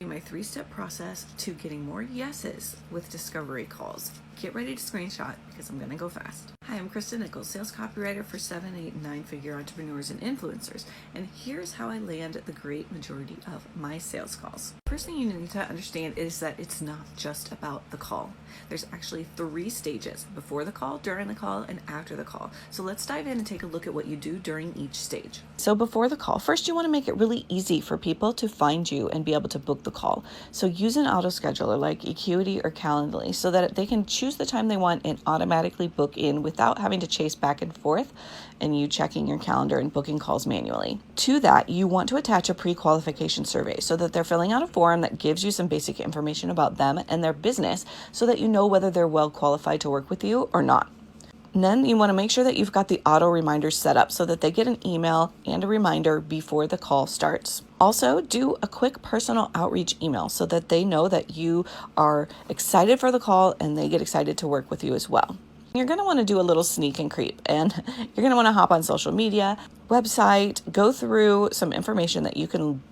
My 3-step process to getting more yeses with discovery calls. Get ready to screenshot because I'm going to go fast. Hi, I'm Christa Nichols, sales copywriter for 7, 8, and 9-figure entrepreneurs and influencers. And here's how I land the great majority of my sales calls. First thing you need to understand is that it's not just about the call. There's actually 3 stages: before the call, during the call, and after the call. So let's dive in and take a look at what you do during each stage. So before the call, first you want to make it really easy for people to find you and be able to book the call. So use an auto scheduler like Acuity or Calendly so that they can choose the time they want and automatically book in without having to chase back and forth and you checking your calendar and booking calls manually. To that, you want to attach a pre-qualification survey so that they're filling out a form that gives you some basic information about them and their business so that you know whether they're well qualified to work with you or not. And then you want to make sure that you've got the auto reminders set up so that they get an email and a reminder before the call starts. Also, do a quick personal outreach email so that they know that you are excited for the call and they get excited to work with you as well. You're going to want to do a little sneak and creep, and you're going to want to hop on social media, website, go through some information that you can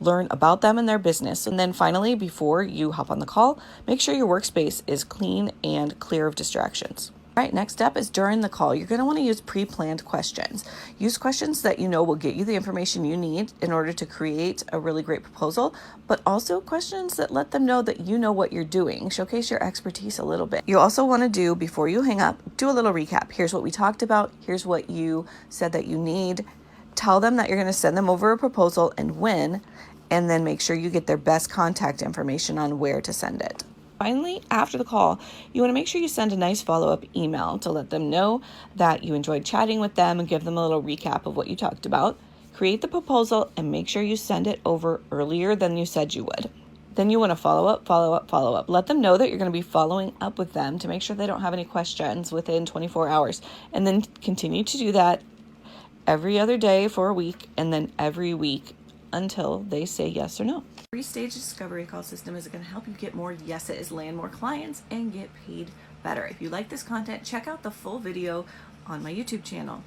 learn about them and their business. And then finally, before you hop on the call, make sure your workspace is clean and clear of distractions. All right, next step is during the call. You're going to want to use pre-planned questions. Use questions that you know will get you the information you need in order to create a really great proposal, but also questions that let them know that you know what you're doing. Showcase your expertise a little bit. You also want to do, before you hang up, do a little recap. Here's what we talked about. Here's what you said that you need. Tell them that you're going to send them over a proposal and when, and then make sure you get their best contact information on where to send it. Finally, after the call, you want to make sure you send a nice follow-up email to let them know that you enjoyed chatting with them and give them a little recap of what you talked about. Create the proposal and make sure you send it over earlier than you said you would. Then you want to follow up. Let them know that you're going to be following up with them to make sure they don't have any questions within 24 hours. And then continue to do that every other day for a week and then every week until they say yes or no. 3-stage discovery call system is going to help you get more yeses, land more clients, and get paid better. If you like this content, check out the full video on my YouTube channel.